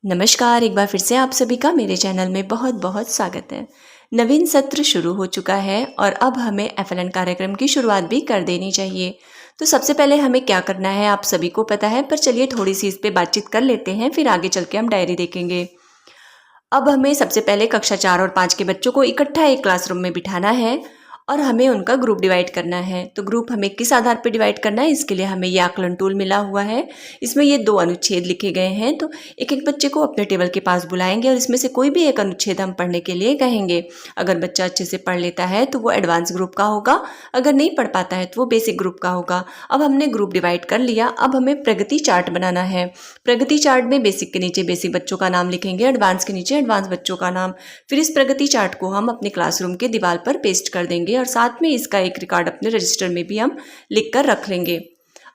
नमस्कार, एक बार फिर से आप सभी का मेरे चैनल में बहुत बहुत स्वागत है। नवीन सत्र शुरू हो चुका है और अब हमें एफएलएन कार्यक्रम की शुरुआत भी कर देनी चाहिए। तो सबसे पहले हमें क्या करना है आप सभी को पता है, पर चलिए थोड़ी सी इस पे बातचीत कर लेते हैं, फिर आगे चल के हम डायरी देखेंगे। अब हमें सबसे पहले कक्षा 4 और 5 के बच्चों को इकट्ठा एक क्लासरूम में बिठाना है और हमें उनका ग्रुप डिवाइड करना है। तो ग्रुप हमें किस आधार पर डिवाइड करना है, इसके लिए हमें ये आकलन टूल मिला हुआ है। इसमें ये 2 अनुच्छेद लिखे गए हैं, तो एक एक बच्चे को अपने टेबल के पास बुलाएंगे और इसमें से कोई भी एक अनुच्छेद हम पढ़ने के लिए कहेंगे। अगर बच्चा अच्छे से पढ़ लेता है तो वो एडवांस ग्रुप का होगा, अगर नहीं पढ़ पाता है तो वो बेसिक ग्रुप का होगा। अब हमने ग्रुप डिवाइड कर लिया। अब हमें प्रगति चार्ट बनाना है। प्रगति चार्ट में बेसिक के नीचे बेसिक बच्चों का नाम लिखेंगे, एडवांस के नीचे एडवांस बच्चों का नाम। फिर इस प्रगति चार्ट को हम अपने क्लासरूम के दीवार पर पेस्ट कर देंगे और साथ में इसका एक रिकॉर्ड अपने रजिस्टर में भी हम लिख कर रख लेंगे।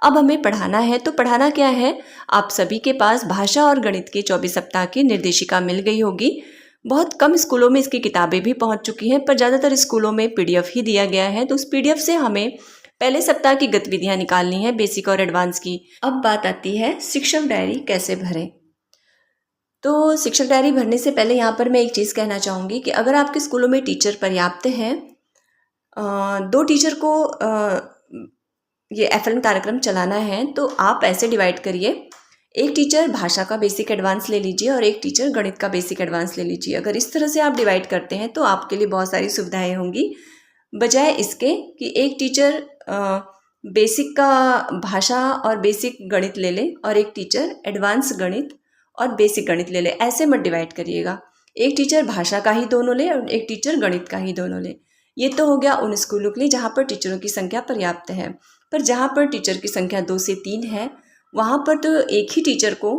अब हमें पढ़ाना है, तो पढ़ाना क्या है, आप सभी के पास भाषा और गणित के 24 सप्ताह की निर्देशिका मिल गई होगी। बहुत कम स्कूलों में इसकी किताबें भी पहुंच चुकी हैं, पर ज़्यादातर स्कूलों में पीडीएफ ही दिया गया है। तो उस पीडीएफ से हमें पहले सप्ताह की गतिविधियां निकालनी है, बेसिक और एडवांस की। अब बात आती है शिक्षक डायरी कैसे भरें। तो शिक्षक डायरी भरने से पहले यहाँ पर मैं एक चीज़ कहना चाहूँगी कि अगर आपके स्कूलों में टीचर पर्याप्त हैं, 2 टीचर को ये एफएलएन कार्यक्रम चलाना है, तो आप ऐसे डिवाइड करिए, एक टीचर भाषा का बेसिक एडवांस ले लीजिए और एक टीचर गणित का बेसिक एडवांस ले लीजिए। अगर इस तरह से आप डिवाइड करते हैं तो आपके लिए बहुत सारी सुविधाएं होंगी, बजाय इसके कि एक टीचर बेसिक का भाषा और बेसिक गणित ले ले और एक टीचर एडवांस गणित और बेसिक गणित ले ले। ऐसे मत डिवाइड करिएगा। एक टीचर भाषा का ही दोनों ले और एक टीचर गणित का ही दोनों ले। ये तो हो गया उन स्कूलों के लिए जहाँ पर टीचरों की संख्या पर्याप्त है। पर जहाँ पर टीचर की संख्या 2 से 3 है, वहाँ पर तो एक ही टीचर को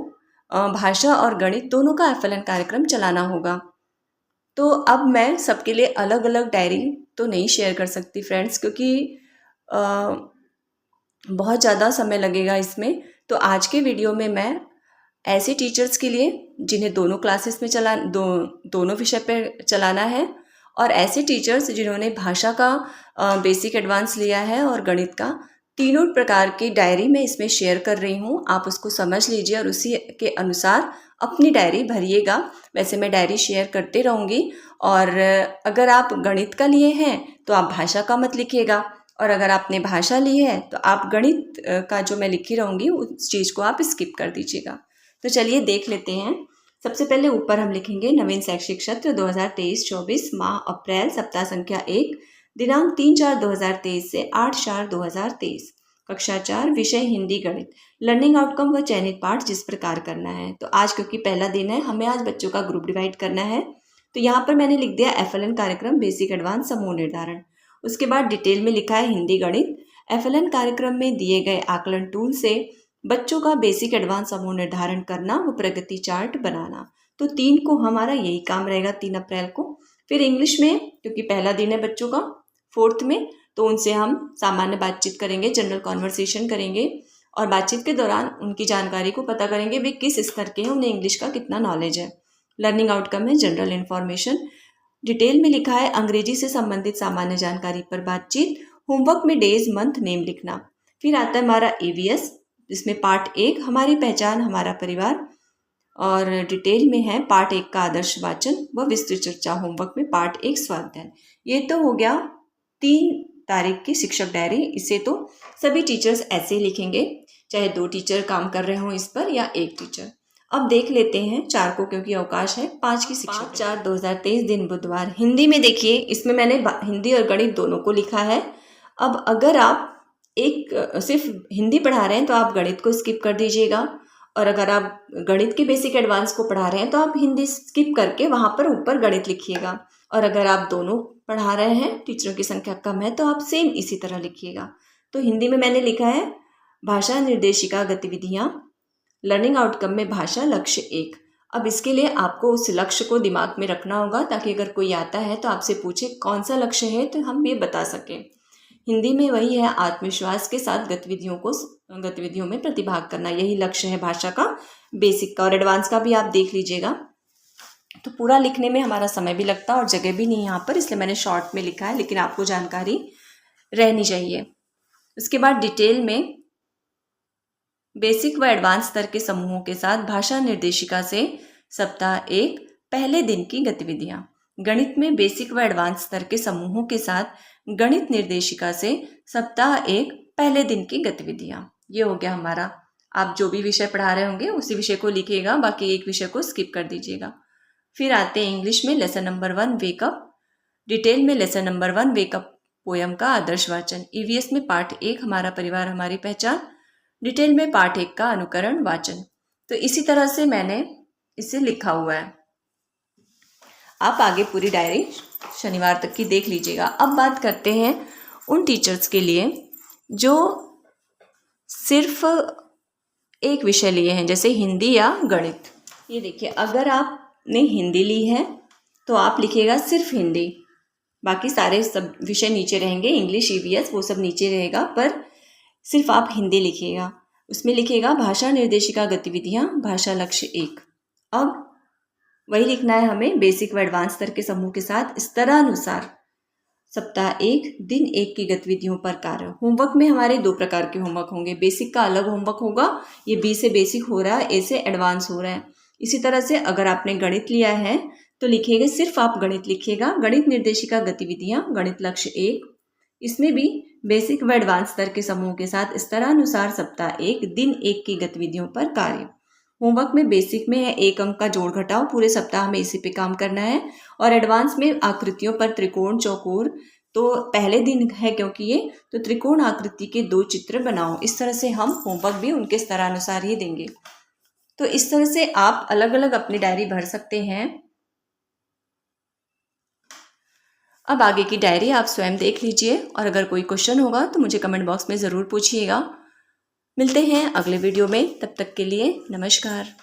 भाषा और गणित दोनों का एफएलएन कार्यक्रम चलाना होगा। तो अब मैं सबके लिए अलग अलग डायरी तो नहीं शेयर कर सकती फ्रेंड्स, क्योंकि बहुत ज़्यादा समय लगेगा इसमें। तो आज के वीडियो में मैं ऐसे टीचर्स के लिए जिन्हें दोनों क्लासेस में दोनों विषय पर चलाना है, और ऐसे टीचर्स जिन्होंने भाषा का बेसिक एडवांस लिया है और गणित का, तीनों प्रकार की डायरी मैं इसमें शेयर कर रही हूँ। आप उसको समझ लीजिए और उसी के अनुसार अपनी डायरी भरिएगा। वैसे मैं डायरी शेयर करते रहूँगी, और अगर आप गणित का लिए हैं तो आप भाषा का मत लिखिएगा, और अगर आपने भाषा ली है तो आप गणित का जो मैं लिखी रहूँगी उस चीज़ को आप स्किप कर दीजिएगा। तो चलिए देख लेते हैं। सबसे पहले ऊपर हम लिखेंगे नवीन शैक्षिक सत्र 2023-24, माह अप्रैल, सप्ताह संख्या 1, दिनांक 3/4/2023 से 8/4/2023, कक्षा 4, विषय हिंदी गणित। लर्निंग आउटकम व चयनित पाठ जिस प्रकार करना है। तो आज क्योंकि पहला दिन है, हमें आज बच्चों का ग्रुप डिवाइड करना है। तो यहाँ पर मैंने लिख दिया एफएलएन कार्यक्रम बेसिक एडवांस समूह निर्धारण। उसके बाद डिटेल में लिखा है हिंदी गणित। एफएलएन कार्यक्रम में दिए गए आकलन टूल से बच्चों का बेसिक एडवांस समूह निर्धारण करना व प्रगति चार्ट बनाना। तो 3 को हमारा यही काम रहेगा, 3 अप्रैल को। फिर इंग्लिश में, क्योंकि पहला दिन है बच्चों का 4th में, तो उनसे हम सामान्य बातचीत करेंगे, जनरल कॉन्वर्सेशन करेंगे, और बातचीत के दौरान उनकी जानकारी को पता करेंगे वे किस स्तर के हैं, उन्हें इंग्लिश का कितना नॉलेज है। लर्निंग आउटकम है जनरल इन्फॉर्मेशन। डिटेल में लिखा है अंग्रेजी से संबंधित सामान्य जानकारी पर बातचीत। होमवर्क में डेज मंथ नेम लिखना। फिर आता है हमारा एवीएस, जिसमें पार्ट 1 हमारी पहचान हमारा परिवार, और डिटेल में है पार्ट 1 का आदर्श वाचन व विस्तृत चर्चा। होमवर्क में पार्ट 1 स्वाध्याय। ये तो हो गया 3 तारीख की शिक्षक डायरी। इसे तो सभी टीचर्स ऐसे ही लिखेंगे, चाहे 2 टीचर काम कर रहे हों इस पर या 1 टीचर। अब देख लेते हैं 4 को, क्योंकि अवकाश है, 5 की शिक्षक 5/4/2023 दिन बुधवार। हिंदी में देखिए, इसमें मैंने हिंदी और गणित दोनों को लिखा है। अब अगर आप सिर्फ हिंदी पढ़ा रहे हैं तो आप गणित को स्किप कर दीजिएगा, और अगर आप गणित के बेसिक एडवांस को पढ़ा रहे हैं तो आप हिंदी स्किप करके वहाँ पर ऊपर गणित लिखिएगा। और अगर आप दोनों पढ़ा रहे हैं, टीचरों की संख्या कम है, तो आप सेम इसी तरह लिखिएगा। तो हिंदी में मैंने लिखा है भाषा निर्देशिका गतिविधियाँ, लर्निंग आउटकम में भाषा लक्ष्य 1। अब इसके लिए आपको उस लक्ष्य को दिमाग में रखना होगा, ताकि अगर कोई आता है तो आपसे पूछे कौन सा लक्ष्य है, तो हम ये बता सकें। हिंदी में वही है, आत्मविश्वास के साथ गतिविधियों में प्रतिभाग करना, यही लक्ष्य है भाषा का, बेसिक का। और एडवांस का भी आप देख लीजिएगा। तो पूरा लिखने में हमारा समय भी लगता है और जगह भी नहीं यहाँ पर, इसलिए मैंने शॉर्ट में लिखा है, लेकिन आपको जानकारी रहनी चाहिए। उसके बाद डिटेल में बेसिक व एडवांस स्तर के समूहों के साथ भाषा निर्देशिका से सप्ताह 1 पहले दिन की गतिविधियां। गणित में बेसिक व एडवांस स्तर के समूहों के साथ गणित निर्देशिका से सप्ताह 1 पहले दिन की गतिविधियां। ये हो गया हमारा। आप जो भी विषय पढ़ा रहे होंगे उसी विषय को लिखिएगा, बाकी एक विषय को स्किप कर दीजिएगा। फिर आते हैं इंग्लिश में लेसन नंबर 1 वेकअप। डिटेल में लेसन नंबर 1 वेकअप पोयम का आदर्श वाचन। ईवीएस में पाठ 1 हमारा परिवार हमारी पहचान। डिटेल में पाठ 1 का अनुकरण वाचन। तो इसी तरह से मैंने इसे लिखा हुआ है। आप आगे पूरी डायरी शनिवार तक की देख लीजिएगा। अब बात करते हैं उन टीचर्स के लिए जो सिर्फ एक विषय लिए हैं, जैसे हिंदी या गणित। ये देखिए, अगर आपने हिंदी ली है तो आप लिखिएगा सिर्फ हिंदी, बाकी सारे सब विषय नीचे रहेंगे, इंग्लिश, ईवीएस वो सब नीचे रहेगा, पर सिर्फ आप हिंदी लिखिएगा। उसमें लिखिएगा भाषा निर्देशिका गतिविधियाँ, भाषा लक्ष्य 1। अब वही लिखना है हमें बेसिक व एडवांस स्तर के समूह के साथ स्तरानुसार सप्ताह 1 दिन 1 की गतिविधियों पर कार्य। होमवर्क में हमारे 2 प्रकार के होमवर्क होंगे। बेसिक का अलग होमवर्क होगा, ये बी से बेसिक हो रहा है, ए से एडवांस हो रहा है। इसी तरह से अगर आपने गणित लिया है तो लिखिएगा, सिर्फ आप गणित लिखिएगा, गणित निर्देशिका गतिविधियाँ, गणित लक्ष्य 1। इसमें भी बेसिक व एडवांस स्तर के समूह के साथ स्तरानुसार सप्ताह 1 दिन 1 की गतिविधियों पर कार्य। होमवर्क में बेसिक में है 1 अंक का जोड़ घटाव, पूरे सप्ताह में इसी पे काम करना है। और एडवांस में आकृतियों पर त्रिकोण, चौकोर, तो पहले दिन है क्योंकि ये, तो त्रिकोण आकृति के 2 चित्र बनाओ। इस तरह से हम होमवर्क भी उनके स्तरानुसार ही देंगे। तो इस तरह से आप अलग अलग अपनी डायरी भर सकते हैं। अब आगे की डायरी आप स्वयं देख लीजिए, और अगर कोई क्वेश्चन होगा तो मुझे कमेंट बॉक्स में ज़रूर पूछिएगा। मिलते हैं अगले वीडियो में, तब तक के लिए नमस्कार।